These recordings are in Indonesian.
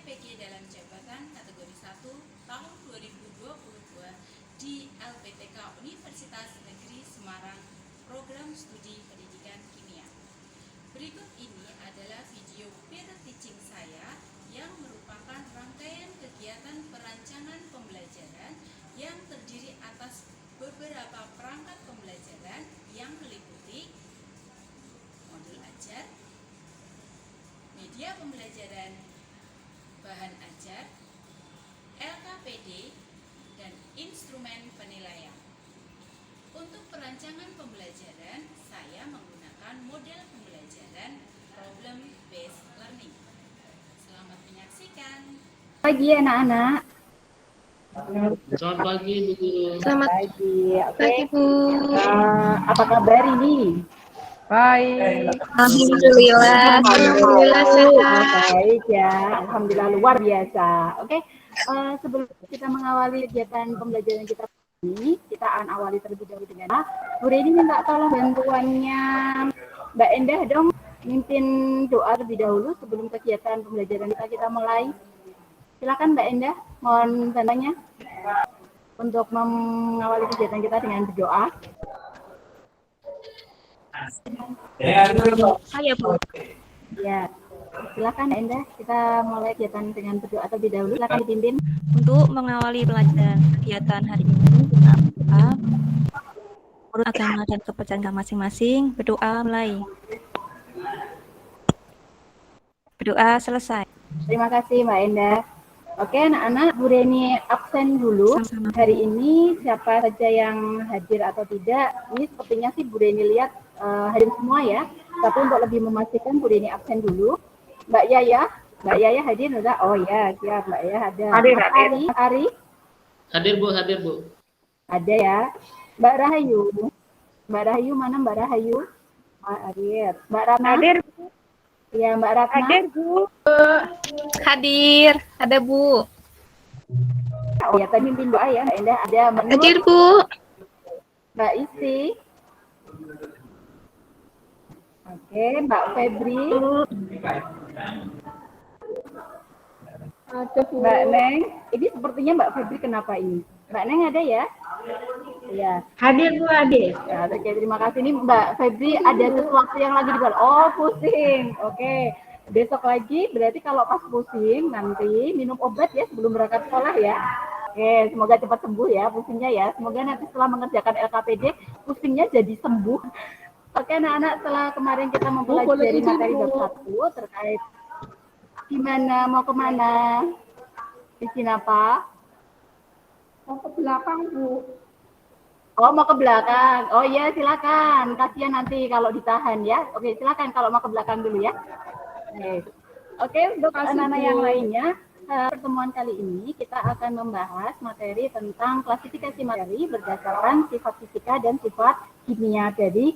PG dalam jabatan kategori 1 tahun 2022 di LPTK Universitas Negeri Semarang, Program Studi Pendidikan Kimia. Berikut ini adalah video peer teaching saya yang merupakan rangkaian kegiatan perancangan pembelajaran yang terdiri atas beberapa perangkat pembelajaran yang meliputi modul ajar, media pembelajaran, bahan ajar, LKPD, dan instrumen penilaian. Untuk perancangan pembelajaran, saya menggunakan model pembelajaran problem based learning. Selamat menyaksikan. Pagi anak-anak. Selamat pagi Bu Guru. Selamat pagi. Pagi Bu. Apa kabar ini? Baik. Alhamdulillah. Alhamdulillah sehat. Baik ya. Alhamdulillah luar biasa. Oke. Sebelum kita mengawali kegiatan pembelajaran kita ini, kita akan awali terlebih dahulu dengan Bu Reni minta tolong bantuannya Mbak Endah dong, mimpin doa terlebih dahulu sebelum kegiatan pembelajaran kita mulai. Silakan Mbak Endah, mohon bantuannya untuk mengawali kegiatan kita dengan berdoa. Saya Bu. Ya, silakan Mbak Endah, kita mulai kegiatan dengan berdoa terlebih dahulu. Silakan dipimpin. Untuk mengawali pelajaran kegiatan hari ini, kita berdoa menurut agama dan kepercayaan kita masing-masing. Berdoa mulai. Berdoa selesai. Terima kasih Mbak Endah. Oke anak-anak, Bu Reni absen dulu. Sama-sama. Hari ini siapa saja yang hadir atau tidak, ini sepertinya sih Bu Reni lihat hadir semua ya. Tapi untuk lebih memastikan Bu Reni absen dulu. Mbak Yaya hadir enggak? Oh ya, siap Mbak Yaya ada. Hadir. Ari? Hadir Bu. Ada ya. Mbak Rahayu mana Mbak Rahayu? Hadir. Mbak Rana? Hadir. Ya, Mbak Ratna? Hadir Bu. Hadir. Ada Bu. Oh ya, tadi pimpin doa ya Mbak Endah. Ada Mbak Nur? Hadir Bu. Mbak Isi? Oke, Mbak Febri? Mbak Neng? Ini sepertinya Mbak Febri kenapa ini? Mbak Neng ada ya? Iya. Hadir Bu, hadir. Ya, oke, terima kasih. Ini Mbak Febri ada sesuatu yang lagi di luar. Oh, pusing. Oke. Besok lagi berarti kalau pas pusing nanti minum obat ya sebelum berangkat sekolah ya. Oke, semoga cepat sembuh ya pusingnya ya. Semoga nanti setelah mengerjakan LKPD pusingnya jadi sembuh. Oke, anak-anak, setelah kemarin kita mempelajari materi bab 1 terkait gimana mau kemana, bikin apa? Mau ke belakang Bu. Oh, mau ke belakang. Oh iya, silakan. Kasihan nanti kalau ditahan ya. Oke, silakan kalau mau ke belakang dulu ya. Oke, untuk anak-anak yang lainnya, pertemuan kali ini kita akan membahas materi tentang klasifikasi materi berdasarkan sifat fisika dan sifat kimia dari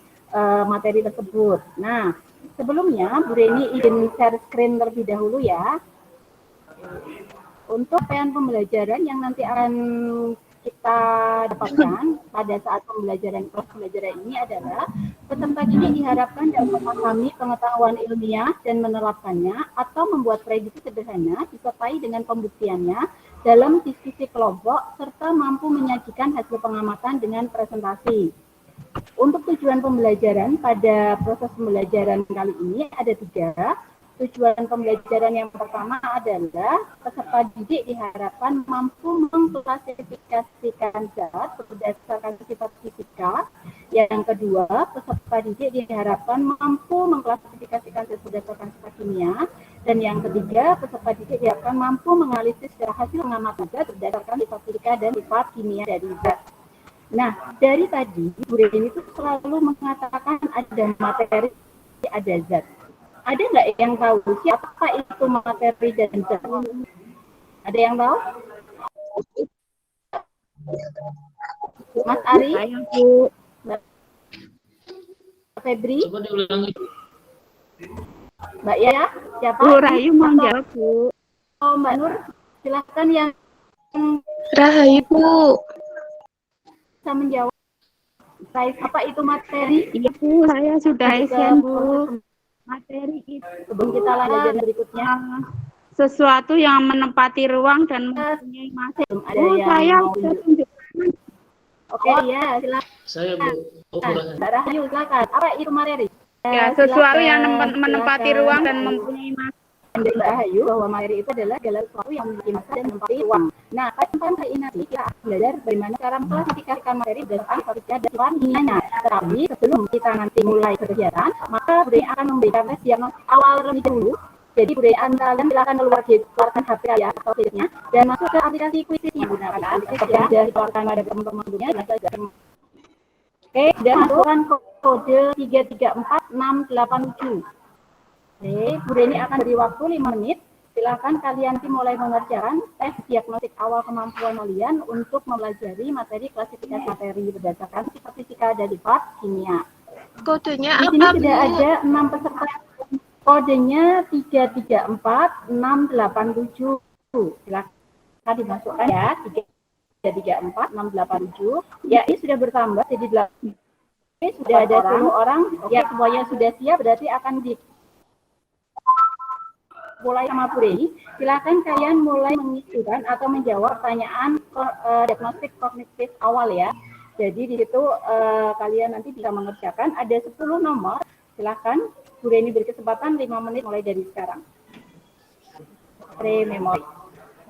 materi tersebut. Nah, sebelumnya Bu Reni izin share screen terlebih dahulu ya. Untuk pembelajaran yang nanti akan kita dapatkan pada saat pembelajaran ini adalah peserta didik diharapkan dapat memahami pengetahuan ilmiah dan menerapkannya atau membuat prediksi sederhana disertai dengan pembuktiannya dalam diskusi kelompok serta mampu menyajikan hasil pengamatan dengan presentasi. Untuk tujuan pembelajaran pada proses pembelajaran kali ini ada 3. Tujuan pembelajaran yang pertama adalah peserta didik diharapkan mampu mengklasifikasikan zat berdasarkan sifat fisika. Yang kedua, peserta didik diharapkan mampu mengklasifikasikan zat berdasarkan sifat kimia. Dan yang ketiga, peserta didik diharapkan mampu menganalisis secara hasil pengamatan zat berdasarkan sifat fisika dan sifat kimia dari zat. Nah, dari tadi, Bu Reni itu selalu mengatakan ada materi, ada zat. Ada nggak yang tahu siapa itu materi dan zat? Ada yang tahu? Mas Ari? Mbak Febri? Coba diulangi. Mbak Yaya? Siapa? Bu Rahayu mau jawab Bu. Oh, Mbak Nur, silakan yang Rahayu Bu. bisa menjawab. Apa itu materi? Iya Bu, saya sudah Ke SN Bu. proses Materi itu sebelum kita lanjut berikutnya. sesuatu yang menempati ruang dan mempunyai masa. Belum ada Bu, yang saya mau udah tunjuk. tunjuk. Oke, ya, silakan. Saya Bu. Oh, Burhan. Mbak Rahayu, silakan. Apa itu Mareri? Ya, sesuatu yang menempati silakan. ruang dan mempunyai masa. Dari Mbak Rahayu bahwa materi itu adalah segala sesuatu yang memiliki masa dan menempati ruang. Nah, pada hari ini nanti kita akan belajar bagaimana cara mengklasifikasikan materi berdasarkan sifatnya dan sifatnya. Tetapi sebelum kita nanti mulai kegiatan, maka Bude akan memberikan tes diagnostik awal terlebih dahulu. Jadi Bude kalian silakan keluarkan HP ya atau gadgetnya dan masuk ke aplikasi kuisisnya. Gunakan aplikasi yang sudah dikeluarkan pada teman-teman dunia dan belajar. Oke, dan masukkan kode 334687. Oke, Bude ini akan beri waktu 5 menit. Silakan kalian nanti mulai mengerjakan tes diagnostik awal kemampuan kalian untuk mempelajari materi klasifikasi materi berdasarkan sifat fisika dan sifat kimia. Kodenya Di sini apa, sudah Bu? ada 6 peserta. Kodenya 334687. Silakan dimasukkan ya. 334687. Ya, ini sudah bertambah jadi 8. Sudah ada 10 orang. Ya, semuanya sudah siap berarti akan mulai sama Bude. Silakan kalian mulai mengisikan atau menjawab pertanyaan diagnostik kognitif awal ya. Jadi di situ kalian nanti bisa mengerjakan ada 10 nomor. Silakan Bude ini berkesempatan 5 menit mulai dari sekarang. Pre-memori.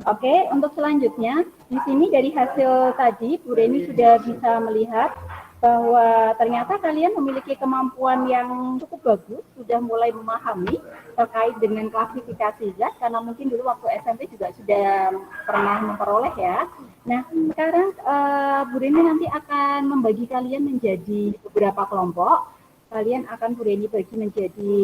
Oke, untuk selanjutnya di sini dari hasil tadi Bude ini sudah bisa melihat bahwa ternyata kalian memiliki kemampuan yang cukup bagus, sudah mulai memahami terkait dengan klasifikasi zat, karena mungkin dulu waktu SMP juga sudah pernah memperoleh ya. Nah, sekarang Bu Reni nanti akan membagi kalian menjadi beberapa kelompok. Kalian akan Bu Reni bagi menjadi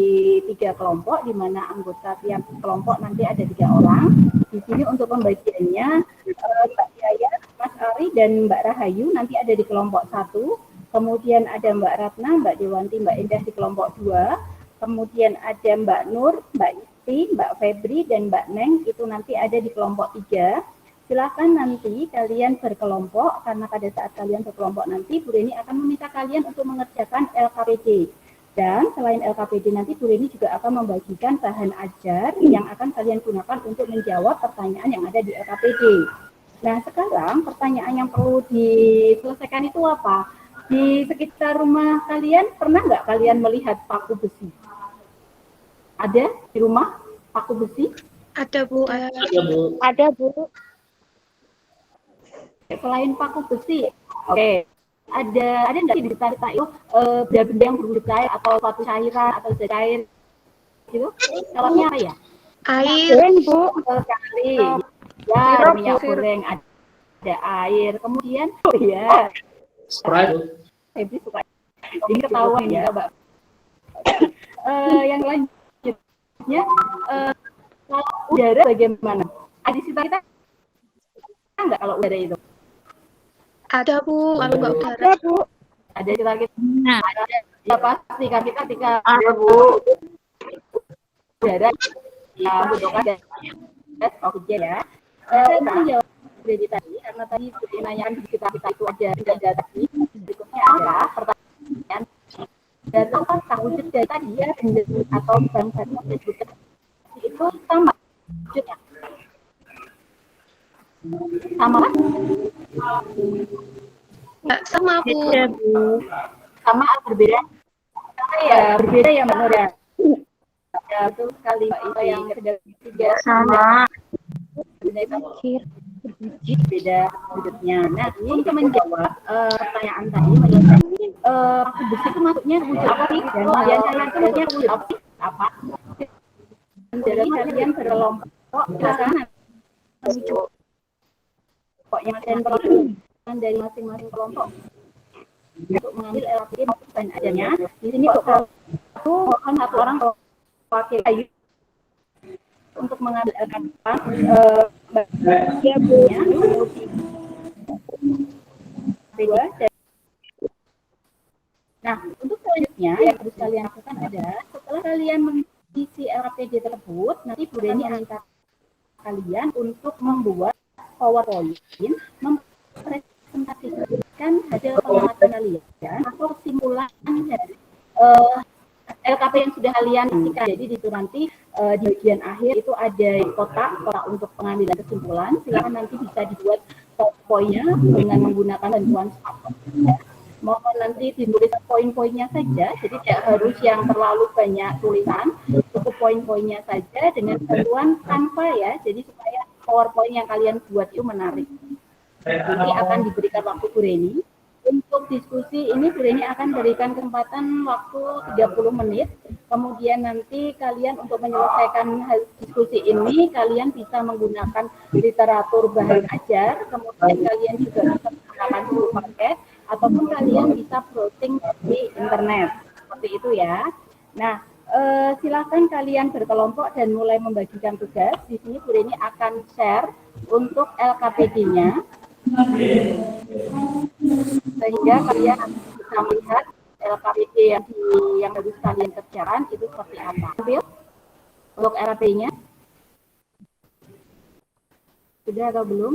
3 kelompok, di mana anggota tiap kelompok nanti ada 3 orang. Di sini untuk pembagiannya, Mbak Yaya, Mas Ari, dan Mbak Rahayu nanti ada di kelompok 1. Kemudian ada Mbak Ratna, Mbak Dewanti, Mbak Indah di kelompok 2. Kemudian ada Mbak Nur, Mbak Isti, Mbak Febri, dan Mbak Neng itu nanti ada di kelompok 3. Silakan nanti kalian berkelompok, karena pada saat kalian berkelompok nanti Bu Reni akan meminta kalian untuk mengerjakan LKPD. Dan selain LKPD nanti Bu Reni juga akan membagikan bahan ajar yang akan kalian gunakan untuk menjawab pertanyaan yang ada di LKPD. Nah, sekarang pertanyaan yang perlu diselesaikan itu apa? Di sekitar rumah kalian, pernah nggak kalian melihat paku besi? Ada di rumah paku besi? Ada, Bu. Ada Bu. Ada, Bu. Selain paku besi, oke. Ada nggak sih di sekitar kita itu benda-benda yang berwujud cair atau suatu cairan atau zat cair gitu? Salahnya apa ya? Air. Bu. Sekali. Ya, ada minyak goreng, ada air. Kemudian, oh ya, Sprite Bu. Febri suka ini ketahuan ya, Mbak. Yang lanjutnya, kalau udara bagaimana? Ada di sekitar kita nggak kalau udara itu? Ada, Bu. Kalau nggak udara. Ada, Bu. Ada di sekitar kita. Nah, Ya pasti kan kita ketika ada Bu udara ya butuhkan tes oksigen ya. Saya jawab dari tadi karena tadi pertanyaan di sekitar kita itu ada tadi. Berikutnya adalah pertanyaan dan apakah wujud dari tadi ya atau bangsa itu sama wujudnya? Sama kan? Nggak sama, Bu. beda, Bu. Sama atau berbeda? Ya berbeda ya Mbak Nur ya. Ya betul sekali Mbak itu yang ketiga sama. Beda wujudnya. Nah, untuk menjawab pertanyaan tadi, paku besi itu maksudnya wujud apa sih? Dan kalian itu maksudnya wujud apa sih? Apa? Dari kalian berkelompok, silakan wujud pokoknya dan perwakilan dari masing-masing kelompok untuk mengambil LKPD maupun bahan ajarnya. Di sini untuk satu orang wakil untuk mengambil LKPD Nah, untuk selanjutnya yang harus kalian lakukan adalah setelah kalian mengisi LKPD tersebut, nanti Bu Reni minta kalian untuk membuat PowerPoint, mempresentasikan hasil pengamatan kalian atau kesimpulan dari LKP yang sudah kalian isikan. Jadi di situ nanti di bagian akhir itu ada kotak untuk pengambilan kesimpulan. Silakan nanti bisa dibuat poin-poinnya dengan menggunakan bantuan smartphone. Mohon nanti ditulis poin-poinnya saja, jadi tidak harus yang terlalu banyak tulisan, cukup poin-poinnya saja dengan bantuan Canva ya, jadi supaya PowerPoint yang kalian buat itu menarik. Nanti akan diberikan waktu Bu Reni. Untuk diskusi ini Bu Reni akan berikan kesempatan waktu 30 menit, kemudian nanti kalian untuk menyelesaikan diskusi ini, kalian bisa menggunakan literatur bahan ajar, kemudian kalian juga bisa menggunakan buku paket, ataupun kalian bisa browsing di internet, seperti itu ya. Nah, silakan kalian berkelompok dan mulai membagikan tugas. Di sini Bu Reni akan share untuk LKPD-nya, sehingga kalian bisa melihat LKPD yang harus kalian kerjakan itu seperti apa. Ambil untuk LKPD-nya. Sudah atau belum?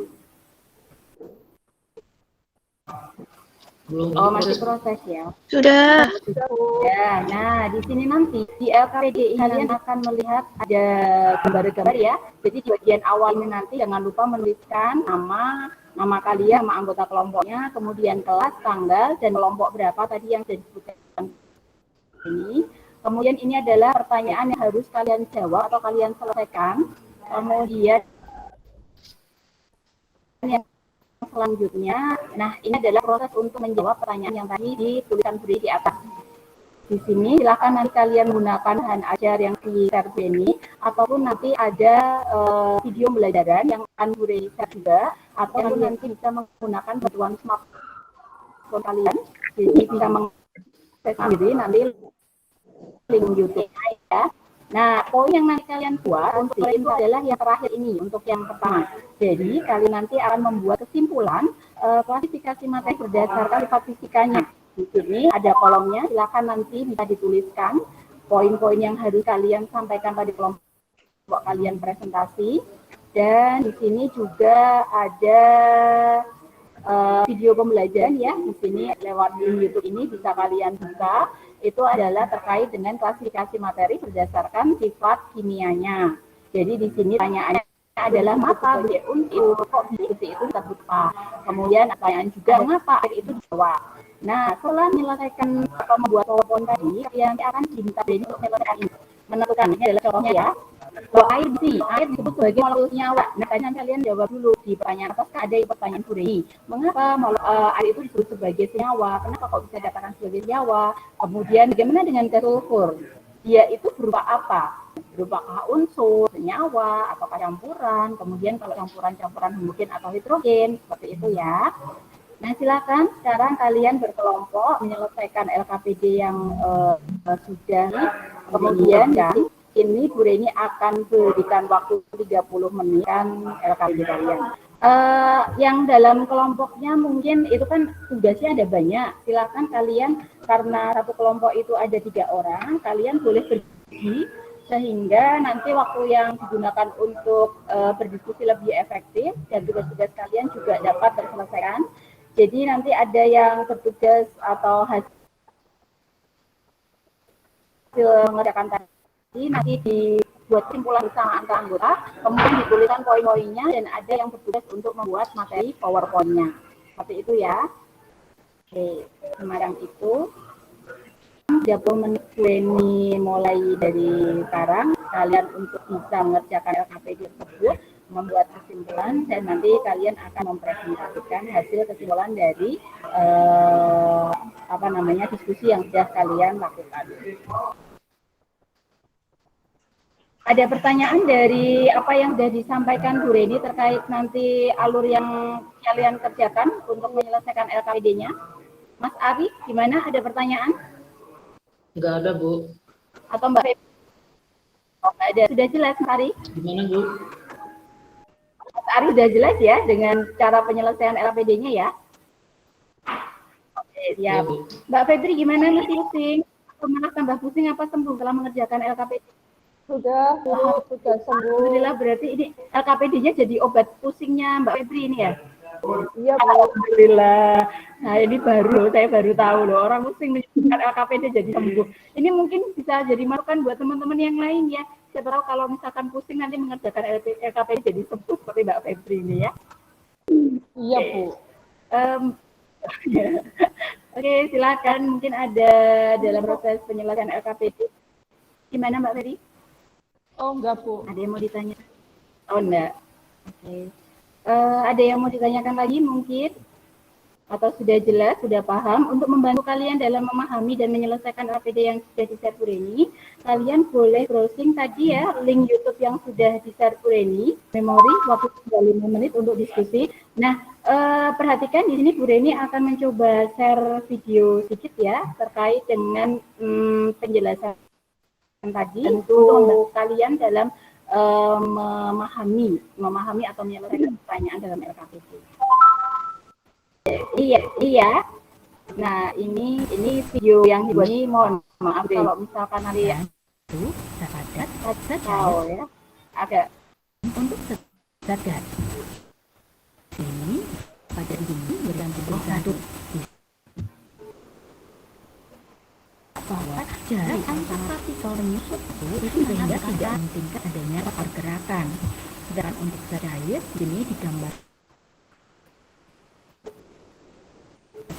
Belum Oh, masih proses ya. Sudah. Ya, nah di sini nanti di LKPD kalian akan melihat ada gambar-gambar ya. Jadi di bagian awal ini nanti jangan lupa menuliskan nama kalian, nama anggota kelompoknya, kemudian kelas, tanggal, dan kelompok berapa tadi yang sudah disebutkan ini. Kemudian ini adalah pertanyaan yang harus kalian jawab atau kalian selesaikan. Kemudian yang selanjutnya, nah ini adalah proses untuk menjawab pertanyaan yang tadi dituliskan di atas. Di sini silakan nanti kalian menggunakan bahan ajar yang di share ini, ataupun nanti ada video pembelajaran yang akan Bu Reni share juga, atau nanti bisa menggunakan bantuan smartphone kalian, jadi bisa mengakses sendiri nanti link YouTube ya. Nah, poin yang nanti kalian buat untuk itu adalah yang terakhir ini, untuk yang pertama. Jadi, kalian nanti akan membuat kesimpulan klasifikasi materi berdasarkan sifat fisikanya. Di sini ada kolomnya, silakan nanti bisa dituliskan poin-poin yang harus kalian sampaikan pada kelompok kalian presentasi. Dan di sini juga ada video pembelajaran ya, di sini lewat YouTube ini bisa kalian buka. Itu adalah terkait dengan klasifikasi materi berdasarkan sifat kimianya. Jadi di sini pertanyaannya adalah mengapa unsur kok seperti itu disebut apa. Kemudian pertanyaan juga mengapa air itu dijawab. Nah, setelah menyelesaikan atau membuat PowerPoint tadi, kalian akan diminta dari untuk menyelesaikan ini. Menentukan ini adalah contohnya ya. Kalau air disebut sebagai molekul nyawa. Nah, kalian jawab dulu di pertanyaan atas, ada pertanyaan Bu Reni. Mengapa air itu disebut sebagai senyawa? Kenapa kok bisa dikatakan sebagai senyawa? Kemudian bagaimana dengan gas sulfur? Dia itu berupa apa? Berupa unsur, senyawa, atau campuran? Kemudian kalau campuran homogen atau hidrogen, seperti itu ya. Nah, silakan sekarang kalian berkelompok menyelesaikan LKPD yang sudah. Kemudian ini Bu Reni akan berikan waktu 30 menit kan LKPD kalian. Yang dalam kelompoknya mungkin itu kan tugasnya ada banyak. Silakan kalian, karena satu kelompok itu ada 3 orang, kalian boleh berbagi sehingga nanti waktu yang digunakan untuk berdiskusi lebih efektif dan tugas-tugas kalian juga dapat terselesaikan. Jadi nanti ada yang bertugas atau hasil mengerjakan tadi nanti dibuat kesimpulan bersama antar anggota, kemudian dituliskan poin-poinnya dan ada yang bertugas untuk membuat materi PowerPoint-nya. Seperti itu ya. Oke, semacam itu. 30 menit ini mulai dari sekarang, kalian untuk bisa mengerjakan LKPD tersebut, membuat kesimpulan, dan nanti kalian akan mempresentasikan hasil kesimpulan dari diskusi yang sudah kalian lakukan. Ada pertanyaan dari apa yang sudah disampaikan Bu Reni terkait nanti alur yang kalian kerjakan untuk menyelesaikan LKPD-nya? Mas Ari, gimana? Ada pertanyaan? Enggak ada, Bu. Atau Mbak Febri? Oh, nggak ada. Sudah jelas, Mas Ari? Gimana, Bu? Mas Ari sudah jelas ya dengan cara penyelesaian LKPD-nya ya? Oke, siap. Ya, Bu. Mbak Febri, gimana? Masih pusing? Atau malah tambah pusing apa sembuh setelah mengerjakan LKPD? Sudah sembuh. Alhamdulillah, berarti ini LKPD-nya jadi obat pusingnya Mbak Febri ini ya? Iya, Bu. Alhamdulillah. Nah, ini saya baru tahu loh, orang pusing LKPD jadi sembuh. Ini mungkin bisa jadi masukan buat teman-teman yang lain ya. Siapa tahu kalau misalkan pusing nanti mengerjakan LKPD jadi sembuh seperti Mbak Febri ini ya. Iya, Bu. Oke, silakan. Mungkin ada dalam proses penyelesaian LKPD. Gimana Mbak Febri? Oh, enggak, Bu. Ada yang mau ditanya? Oh, enggak. Oke. Ada yang mau ditanyakan lagi mungkin? Atau sudah jelas, sudah paham? Untuk membantu kalian dalam memahami dan menyelesaikan LKPD yang sudah di-share Bu Reni, kalian boleh browsing tadi ya, link YouTube yang sudah di-share Bu Reni, memori, waktu 5 menit untuk diskusi. Nah, perhatikan di sini Bu Reni akan mencoba share video sedikit ya, terkait dengan penjelasan tadi untuk kalian dalam memahami atau menyelesaikan pertanyaan dalam LKPD. Iya. Nah, ini video yang dibuat ini, mohon maaf kalau misalkan nanti ya. Tahu ya. Agak untuk sadar. Ini pada ini bergantung satu bahwa jarak antara partikel menyusup itu sehingga tidak mementingkan adanya pergerakan. Sedangkan untuk zat cair ini digambar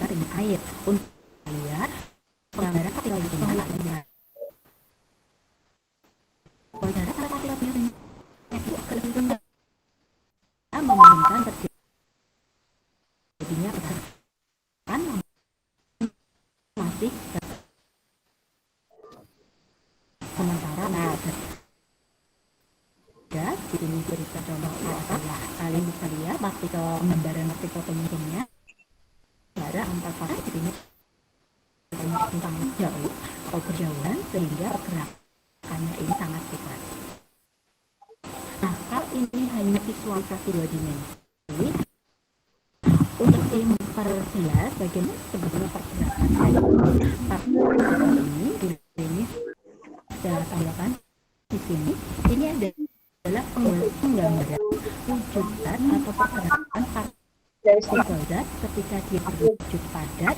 dengan air. Untuk lihat penggambaran partikel itu sangat lihat. Jarak antara partikel itu akan lebih rendah, memungkinkan terjadinya pergerakan masih sementara di sini cerita contoh adalah kalian bisa lihat partikel gambaran partikel pemimpinnya jarak antar partikel ini tentang jauh atau berjauhan sehingga pergerakannya ini sangat cepat. Nah, kalau ini hanya visualisasi 2 dimensi, untuk memperjelas bagaimana sebetulnya pergerakan partikel ini saya tambahkan di sini. Ini adalah penggambaran wujud zat atau pergerakan partikel zat ketika dia berwujud padat,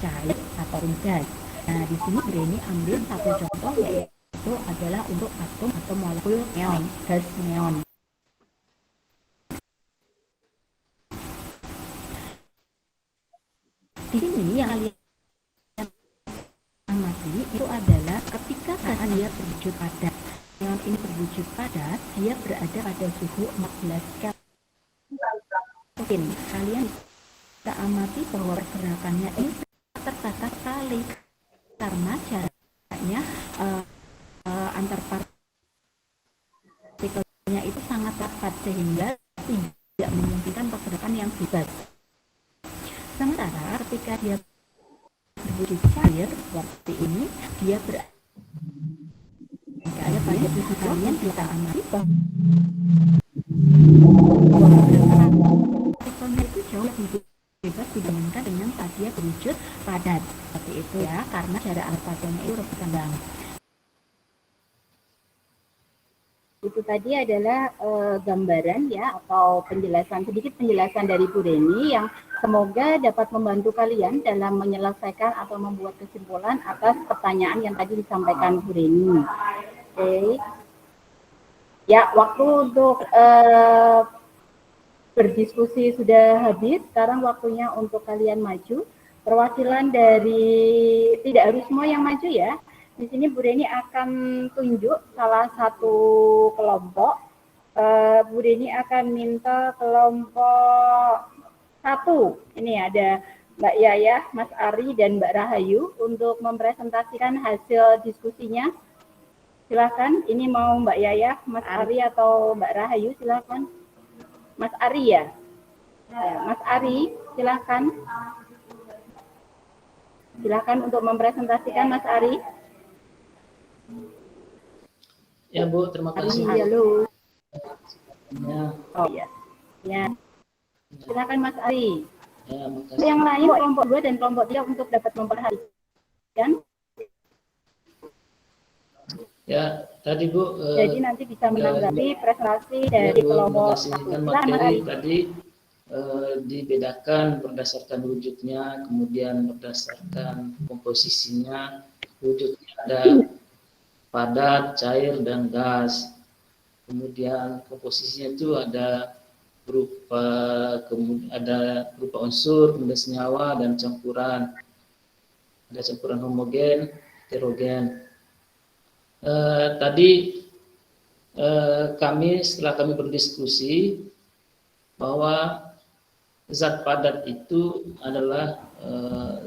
cair atau gas. Nah, di sini Reni ambil satu contoh yaitu adalah untuk atom atau molekul neon, gas neon. Di sini yang kalian amati itu adalah ketika saat dia berwujud padat. Neon ini berwujud padat, dia berada pada suhu 14 Kelvin. Kalian bisa amati bahwa pergerakannya ini terbatas sekali karena jaraknya antar partikelnya itu sangat rapat sehingga tidak memungkinkan pergerakan yang bebas. Sementara ketika dia berwujud cair seperti ini, dia berada pada suhu kalian bisa amati bahwa partikelnya itu jauh lebih bebas dibandingkan dengan saat dia berwujud padat seperti itu ya, karena jarak antar partikelnya itu rebutan banget. Itu tadi adalah gambaran ya atau sedikit penjelasan dari Bu Reni yang semoga dapat membantu kalian dalam menyelesaikan atau membuat kesimpulan atas pertanyaan yang tadi disampaikan Bu Reni. Oke. Ya, waktu untuk berdiskusi sudah habis. Sekarang waktunya untuk kalian maju. Perwakilan dari, tidak harus semua yang maju ya. Di sini Bu Reni akan tunjuk salah satu kelompok. Bu Reni akan minta kelompok 1. Ini ada Mbak Yaya, Mas Ari, dan Mbak Rahayu untuk mempresentasikan hasil diskusinya. Silakan. Ini mau Mbak Yaya, Mas Ari, atau Mbak Rahayu? Silakan. Mas Ari ya. Mas Ari, silakan. Silakan untuk mempresentasikan Mas Ari. Ya Bu, terima kasih. Halo. Ya. Oh ya. Ya. Silakan Mas Ari. Ya, makasih. Yang lain kelompok 2 dan kelompok 3 untuk dapat memperhatikan. Ya, tadi Bu. Jadi nanti bisa menanggapi presentasi dari Bu, kelompok terima kasih. 1. Kan Silakan Mas materi Ari. tadi dibedakan berdasarkan wujudnya, kemudian berdasarkan komposisinya. Wujudnya ada padat, cair, dan gas. Kemudian komposisinya itu ada berupa unsur, kemudian senyawa, dan campuran. Ada campuran homogen, heterogen. Tadi setelah kami berdiskusi bahwa zat padat itu adalah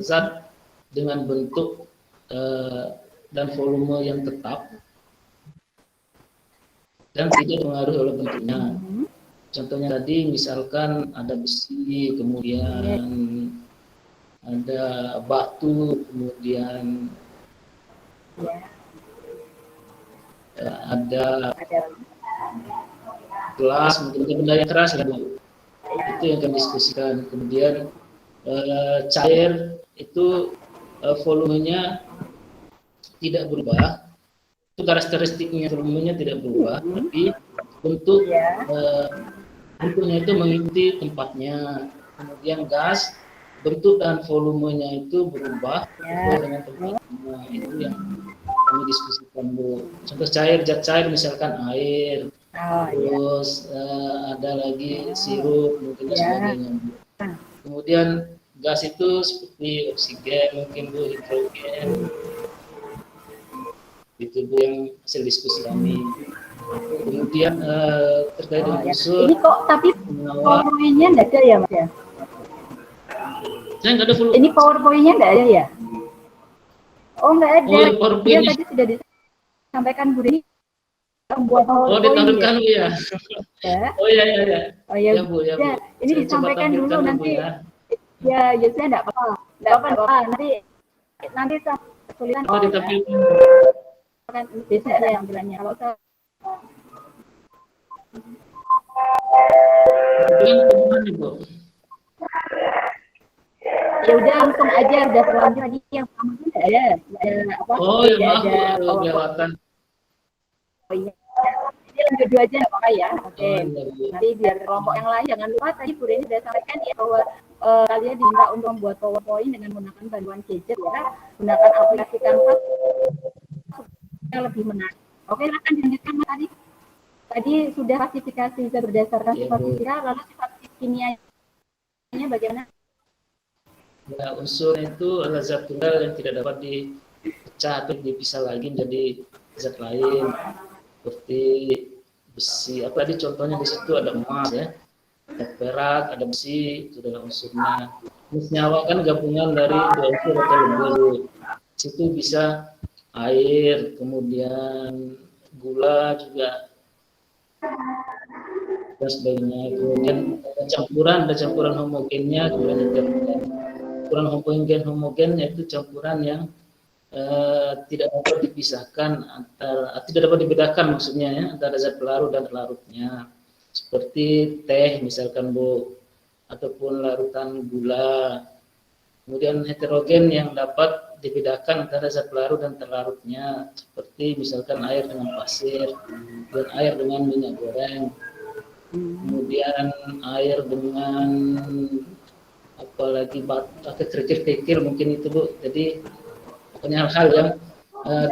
zat dengan bentuk dan volume yang tetap dan tidak dipengaruhi oleh bentuknya. Contohnya tadi misalkan ada besi, kemudian ada batu, kemudian ada gelas, mungkin benda yang keras, itu yang kami diskusikan. Kemudian cair itu volumenya tidak berubah, itu karakteristiknya, volumenya tidak berubah, tapi bentuknya itu mengikuti tempatnya. Kemudian gas, bentuk dan volumenya itu berubah sesuai dengan tempatnya. Itu yang kami diskusikan, Bu. Contoh cair, zat cair misalkan air, terus ada lagi sirup, mungkin dan sebagainya, Bu. Kemudian gas itu seperti oksigen, mungkin, Bu, hidrogen. Itu, Bu, yang hasil diskusi kami. Kemudian terkait dengan unsur. Ini kok tapi PowerPoint-nya enggak ada ya, Mas ya? Saya nggak ada full. Ini PowerPoint-nya enggak ada ya? Oh, enggak ada. Oh, PowerPoint-nya. Dia tadi sudah disampaikan Bu Deni buat PowerPoint. Oh, ditampilkan ya. Oh iya. Oh iya, ya, Bu, ya, Bu. Ini Saya disampaikan dulu Bu, nanti. ya. Ya, saya enggak apa-apa. Enggak apa-apa. Nanti kesulitan. Oh, ditampilkan. Kan biasanya ada yang bilangnya kalau saya Kemudian, Bu. ya udah langsung aja, udah terlanjur lagi yang pertama kan enggak ada apa? Oh ya, maaf, ada Bu, kelewatan. PowerPoint-nya. Jadi lanjut dulu aja nggak apa-apa ya. Oke. Oh, iya, Bu. Nanti biar kelompok yang lain jangan lupa tadi Bu Reni sudah sampaikan ya bahwa kalian diminta untuk membuat PowerPoint dengan menggunakan bantuan gadget ya, gunakan aplikasi Canva yang lebih menarik. Oke, silakan dilanjutkan Mas Adi. Tadi sudah klasifikasi berdasarkan Iya, sifat Bu. fisika, lalu sifat kimianya bagaimana? Ya, unsur itu adalah zat tunggal yang tidak dapat dipecah atau dipisah lagi menjadi zat lain, seperti besi. Apa tadi contohnya di situ ada emas ya, ada perak, ada besi, itu adalah unsurnya. Senyawa kan gabungan dari dua unsur atau lebih. Di situ bisa air, kemudian gula juga dan sebagainya. Kemudian ada campuran homogennya, kemudian heterogen. Campuran homogen yaitu campuran yang tidak dapat dipisahkan tidak dapat dibedakan maksudnya ya, antara zat pelarut dan larutnya. Seperti teh misalkan, Bu, ataupun larutan gula. Kemudian heterogen yang dapat dibedakan antara zat pelarut dan terlarutnya, seperti misalkan air dengan pasir dan air dengan minyak goreng. Kemudian air dengan apalagi kerikil mungkin itu, Bu. Jadi pokoknya hal-hal yang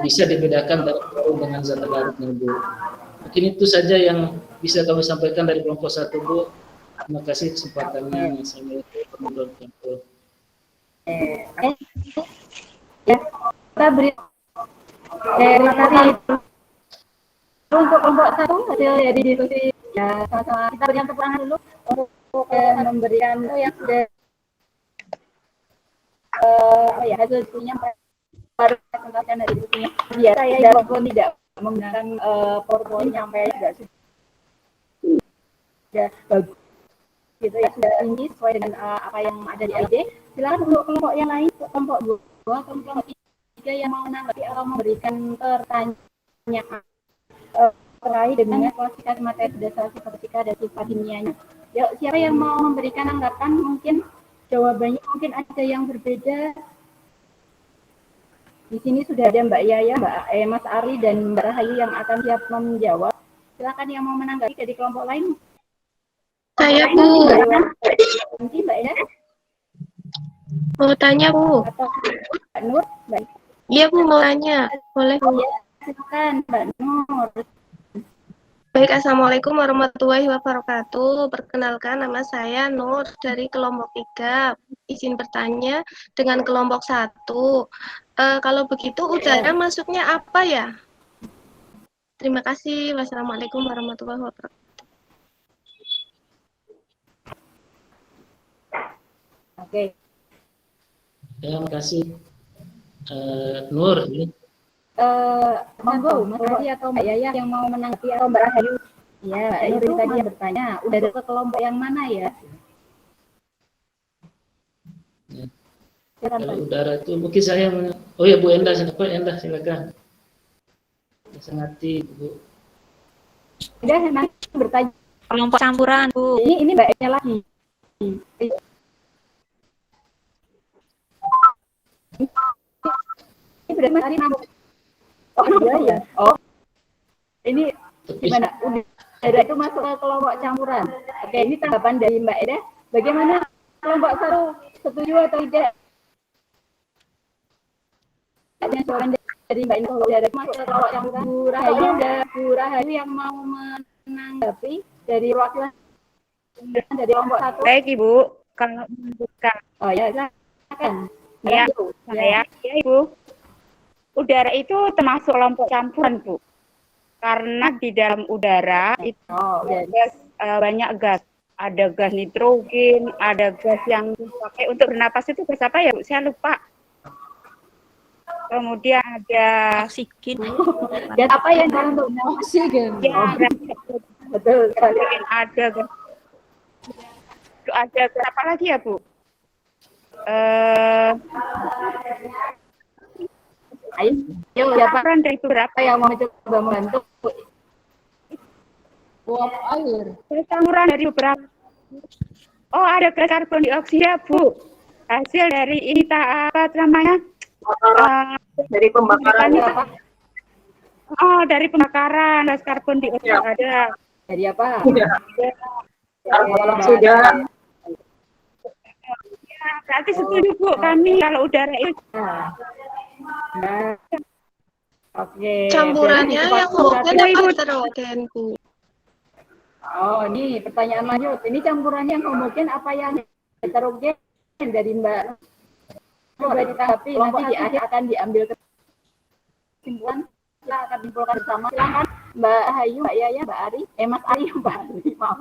bisa dibedakan dengan zat terlarutnya, Bu. Mungkin itu saja yang bisa kami sampaikan dari kelompok 1, Bu. Terima kasih kesempatannya. Assalamualaikum. Ya, kita beri terima kasih untuk kelompok 1 hasil dari diskusi ya, sama-sama kita berikan tepuk tangan dulu untuk memberikan yang sudah hasil diskusinya baru presentasikan dari diskusinya. Biasa ya, walaupun tidak menggunakan PowerPoint sampai juga sudah bagus gitu ya, sudah tinggi sesuai dengan apa yang ada di ID. Silakan untuk kelompok yang lain, kelompok 2 atau kelompok 3 yang mau menanggapi atau memberikan pertanyaan terkait dengan klasifikasi materi dasar sifat fisika dan sifat kimianya. Ya, siapa yang mau memberikan tanggapan? Mungkin jawabannya mungkin ada yang berbeda. Di sini sudah ada Mbak Yaya, Mas Ari, dan Mbak Rahayu yang akan siap menjawab. Silakan yang mau menanggapi dari kelompok lain. Saya, Bu. Nanti Mbak Eda Mau tanya, Bu. atau Mbak Nur? Mbak Iya, Bu, mau tanya. Boleh, Bu. ya, silakan Mbak Nur. Baik, Assalamualaikum warahmatullahi wabarakatuh. Perkenalkan, nama saya Nur dari kelompok 3. Izin bertanya dengan kelompok 1. Kalau begitu, udara masuknya apa ya? Terima kasih. Wassalamualaikum warahmatullahi wabarakatuh. Oke. Ya, makasih. Nur, ini. Monggo Mas Adi atau Mbak Yaya yang mau menanggapi atau Mbak Rahayu. Ya, Mbak Nur tadi yang bertanya, udah ada ke kelompok yang mana ya? Silakan, Kalau Pak. udara itu mungkin saya oh ya Bu Enda, silakan. Sengati Bu. Udah nanti bertanya. Kelompok campuran, Bu. Ini Mbak Enya lagi. Ini berarti Mas Ari nambah. Oh iya ya. Oh. Ini gimana? Udara itu masuk ke kelompok campuran. Oke, ini tanggapan dari Mbak Eda. Bagaimana kelompok 1 setuju atau tidak? Ada suara dari Mbak Ina kalau udara masuk ke kelompok campuran. Bu Rahayu yang mau menanggapi dari perwakilan dari kelompok 1. Baik Ibu, kalau menurutkan Oh ya, silakan. Ya, saya, ya Ibu, udara itu termasuk kelompok campuran Bu, karena di dalam udara itu Oh, ada gas, banyak gas, ada gas nitrogen, ada gas yang dipakai untuk bernapas itu gas apa ya Bu? Saya lupa. Kemudian ada Oksigen. dan apa yang untuk oksigen? ya, Betul sekali. ada gas, ada gas apa lagi ya Bu? Ayo, siapa Campuran dari beberapa yang mau coba membantu? Uap air. campuran dari beberapa. Oh, ada gas karbon dioksida Bu. Hasil dari ini apa namanya? Dari pembakaran apa? Oh, dari pembakaran gas karbon dioksida ada. Dari apa? Sudah. Ya, berarti setuju Bu kami kalau udara itu. Nah. Oke. Campurannya Berarti yang homogen apa heterogen, Bu? Oh, ini pertanyaan lanjut. Ini campurannya yang homogen apa yang heterogen dari Mbak? Coba ditanggapi nanti di akhir akan diambil kesimpulan. Kita akan simpulkan bersama. Silakan Mbak Hayu, Mbak Yaya, Mbak Ari, Mas Ari, Mbak Ari, maaf.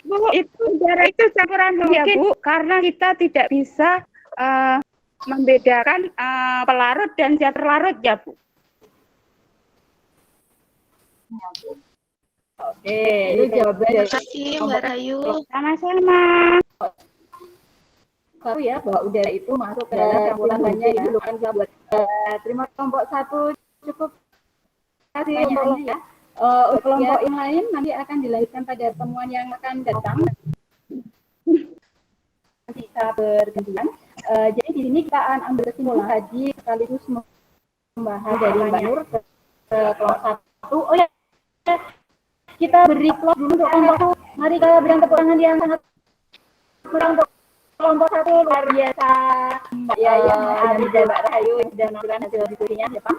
Bu, itu udara itu campuran ya Bu, karena kita tidak bisa membedakan pelarut dan zat terlarut ya Bu. Oke, itu jawaban Terima dari kasih, Mbak Rayu. Sama-sama. satu ya, bahwa udara itu masuk ke dalam campuran banyak itu bukan buat terima kelompok 1 cukup kasih pertanyaannya ya. Untuk kelompok yang lain nanti akan dilanjutkan pada pertemuan yang akan datang. Nanti kita bergantian. Jadi di sini kita akan ambil kesimpulan tadi sekaligus membahas dari Mbak Nur ke kelompok 1. Oh ya, kita beri aplaus dulu untuk kelompok 1. Mari kita berikan tepuk tangan yang sangat meriah untuk kelompok 1 luar biasa. Mbak Yaya dan Mbak Rahayu yang sudah menunjukkan hasil diskusinya depan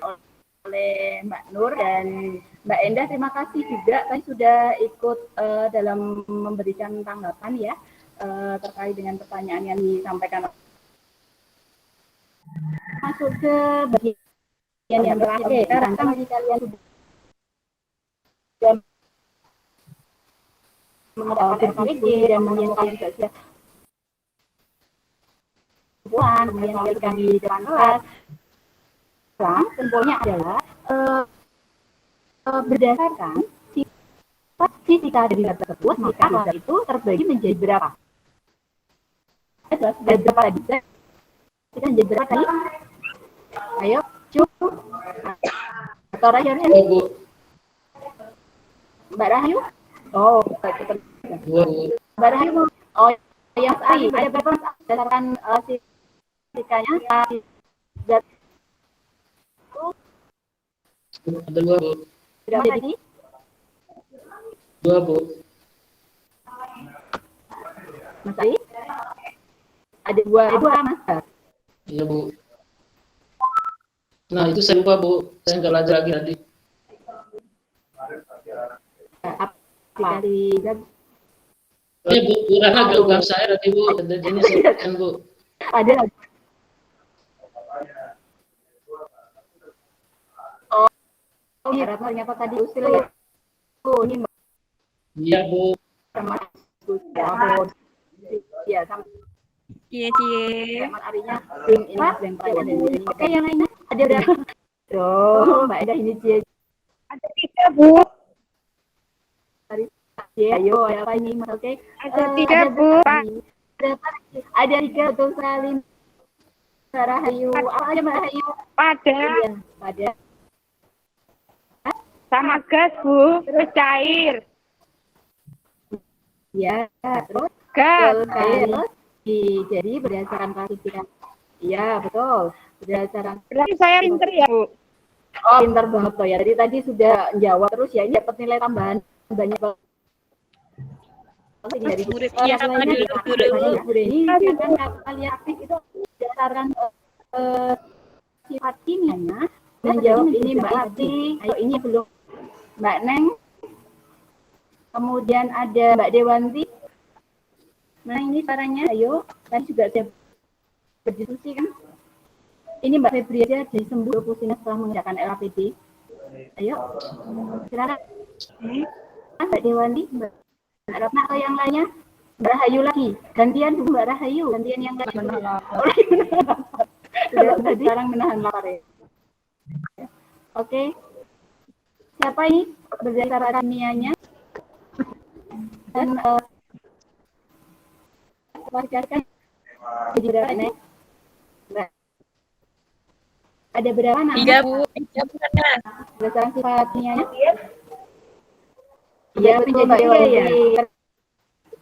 oleh Mbak Nur dan Mbak Endah. Terima kasih juga tadi sudah ikut dalam memberikan tanggapan ya terkait dengan pertanyaan yang disampaikan. Masuk ke bagian yang terakhir. Sekarang kali kalian sudah mengetahui dan kemudian kalian juga sudah kemudian memberikan di depan kelas. Simpulnya adalah berdasarkan sifat fisika dari zat tersebut, maka zat itu terbagi menjadi berapa? Ada berapa lagi zat? Kita menjadi berapa tadi? Ayo, cukup. Atau Rahayu? Mbak Rahayu? Oh, Mbak Rahayu. Oh, yang tadi ada berapa berdasarkan fisikanya zat Ada 2, Bu. Berapa tadi? 2, Bu. Mas Ali? Ada dua Mas. Iya, Bu. Nah, itu saya lupa, Bu. Saya nggak belajar lagi tadi. Aplikasi Oh, iya, Bu. Bu Rana gak saya tadi, Bu. Ada jenis kan, Bu. ada. Oh, ini ternyata tadi usil ya. Oh, ini Iya, Bu. sama ya sama Cie. Mas Arinya tim ini yang pada dan ini. Oke, yang lainnya ada berapa? Oh, Mbak Eda ini Cie. Ada 3, Bu. Ayo, apa ini Mas? Oke. Ada 3, Bu. Ada 3 betul sekali. Mbak Rahayu. Apa aja Mbak Rahayu? Pada Pada sama gas, Bu. Terus cair. ya, terus Gas. terus jadi berdasarkan klasifikasi. Iya, betul. Berdasarkan Berarti saya pinter ya, Bu. oh, pintar banget loh ya. Jadi tadi sudah jawab terus ya, ini dapat nilai tambahan banyak banget. Dari Murid siapa dulu, Guru? Ini kan kalian aktif itu berdasarkan sifat kimianya dan jawab ini Mbak Ati. Ayo ini belum Mbak Neng. Kemudian ada Mbak Dewanti. Nah ini caranya, ayo. Tadi juga saya berdiskusi kan. Ini Mbak Febri aja jadi sembuh pusingnya setelah mengerjakan LAPD. Ayo, silakan. Mbak Dewanti, Mbak Ratna atau yang lainnya? Mbak Rahayu lagi. Gantian dulu Mbak Rahayu. Gantian yang lain. Sudah tadi sekarang menahan lapar ya. Oke. Siapa ini berdasarkan kimianya? Dan wajarkan jadi berapa nih? Ada berapa nama? 3, Bu. 3 Bu Rana. Berdasarkan sifat kimianya? Iya, betul Mbak ya.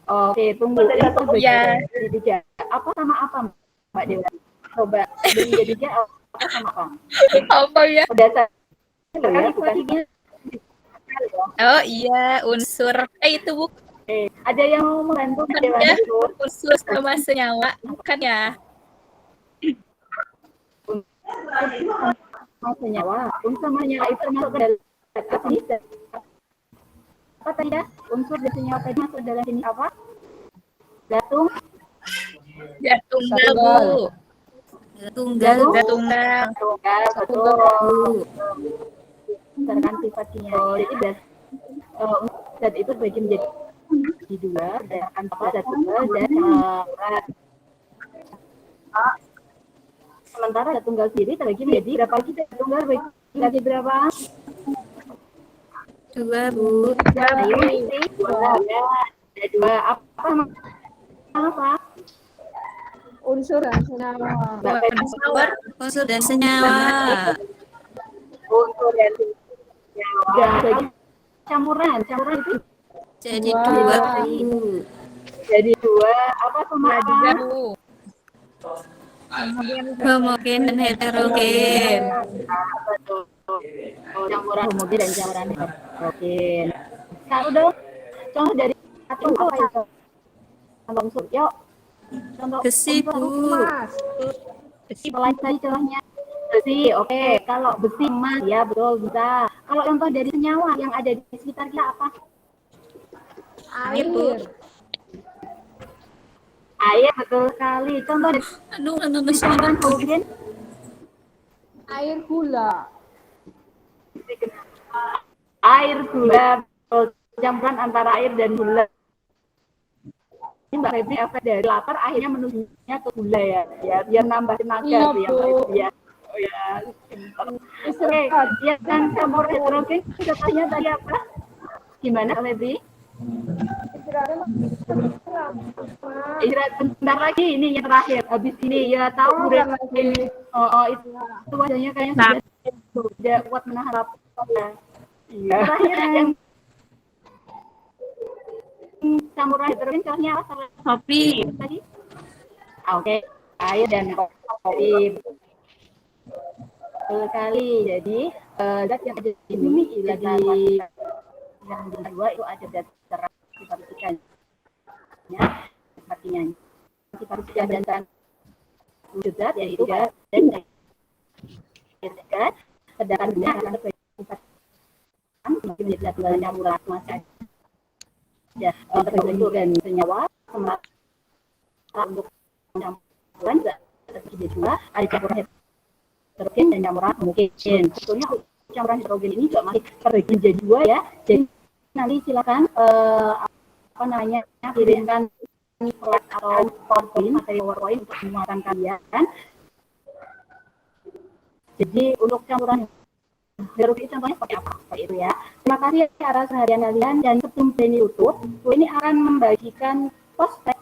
Oke, tunggu. Iya. Jadi 3. Apa sama apa Mbak Dewa? Coba jadi 3 apa sama apa? Apa ya? Berdasarkan ya, bukan Oh iya, unsur. Itu Bu. ada yang mau membantu Mbak Dewa? Ya, unsur sama senyawa. Bukan ya? Senyawa. Unsur senyawa itu masuk ke dalam ini. Apa tadi ya? Unsur dan senyawa tadi masuk dalam sini apa? Gatung. Tunggal, Bu. Tunggal. Tunggal. Betul. Berdasarkan sifat kimia. Jadi zat itu bagi menjadi 2 berdasarkan zat tunggal dan campuran. Sementara zat tunggal sendiri terbagi menjadi berapa lagi zat tunggal bagi berapa? 2, Bu. Ayo, ini 2. Ada 2. Apa? Unsur dan senyawa. Unsur dan senyawa. Unsur dan senyawa. Campuran itu Jadi 2, Bu. jadi 2. Apa sama apa? Bu. Homogen dan heterogen. Betul. Campuran homogen dan campuran heterogen. Satu dong. Contoh dari satu apa itu? Contoh unsur. Yuk. Contoh Besi, Bu. Selain tadi contohnya besi, oke. Kalau besi emas, ya betul bisa. Kalau contoh dari senyawa yang ada di sekitar kita apa? Air, Bu. Air, betul sekali. Contoh dari campuran homogen. Air gula. Air gula, betul. Campuran antara air dan gula. Ini Mbak Febri efek dari lapar akhirnya menujunya ke gula ya, biar nambah tenaga Iya, tuh yang Bu. lain ya. Oh ya, oke, ya kan campur heterogen contohnya tadi apa? Gimana Mbak Febri? Istirahat bentar lagi ini yang terakhir. Habis ini ya tahu udah ini. Itu wajahnya kayaknya sudah kuat menahan lapar. Iya. Terakhir yang campuran heterogen contohnya apa? Kopi. Tadi? Oke, air dan kopi. Betul sekali. Jadi zat yang ada di ini jadi yang kedua itu ada zat terang sifat fisikanya, artinya sifat fisika dan wujud zat yaitu gas dan air. Sedangkan ini akan bersifat menjadi zat tunggal campuran masih ada terbentuk dan senyawa semata untuk campuran zat tersebut juga ada campuran heterogen dan campuran homogen. Sebetulnya campuran heterogen ini juga masih terbagi menjadi dua ya. Jadi nanti silakan kirimkan slide atau PowerPoint, materi PowerPoint untuk menguatkan kalian. Jadi untuk campuran heterogen contohnya seperti apa? Seperti itu ya. Terima kasih atas perhatian kalian dan sebelum ini tutup, ini akan membagikan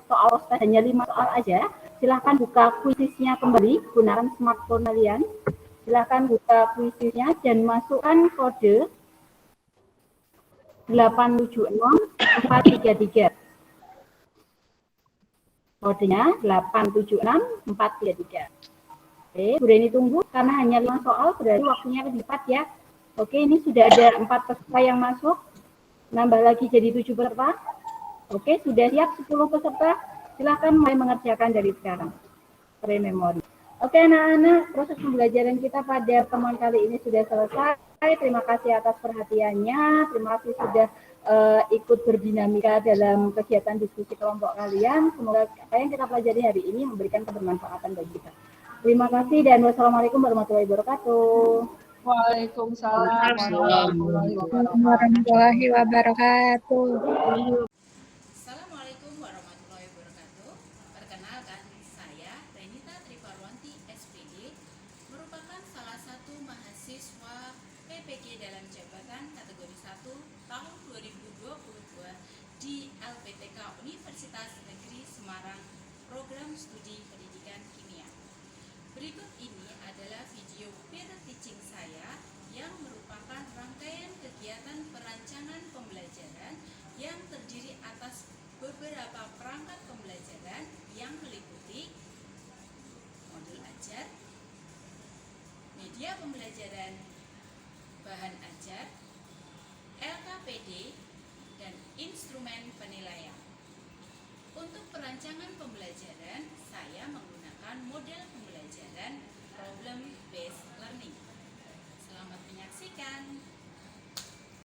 soal poster hanya 5 soal aja. Silahkan buka kuisisnya kembali, gunakan smartphone kalian. Silahkan buka kuisisnya dan masukkan kode 876433. Kodenya 876433. Oke, Bu Reni tunggu karena hanya 5 soal, berarti waktunya lebih cepat ya. Oke, ini sudah ada 4 peserta yang masuk. Nambah lagi jadi 7 peserta. Oke, sudah siap 10 peserta. Silakan mulai mengerjakan dari sekarang. Pre-memori. Oke, anak-anak, proses pembelajaran kita pada pertemuan kali ini sudah selesai. Terima kasih atas perhatiannya. Terima kasih sudah ikut berdinamika dalam kegiatan diskusi kelompok kalian. Semoga apa yang kita pelajari hari ini memberikan kebermanfaatan bagi kita. Terima kasih dan wassalamualaikum warahmatullahi wabarakatuh. Waalaikumsalam Warahmatullahi wabarakatuh. Assalamualaikum warahmatullahi wabarakatuh. Perkenalkan, saya Renita Triparwanti SPD, merupakan salah satu mahasiswa PPG dalam jabatan kategori 1 tahun 2022 di LPTK Universitas Negeri Semarang, Program Studi Pendidikan Kimia. Berikut ini adalah video peer teaching saya yang merupakan rangkaian kegiatan perancangan pembelajaran yang terdiri atas beberapa perangkat pembelajaran yang meliputi modul ajar, media pembelajaran, bahan ajar, LKPD, dan instrumen penilaian. Untuk perancangan pembelajaran, saya menggunakan model pembelajaran problem based learning. Selamat menyaksikan.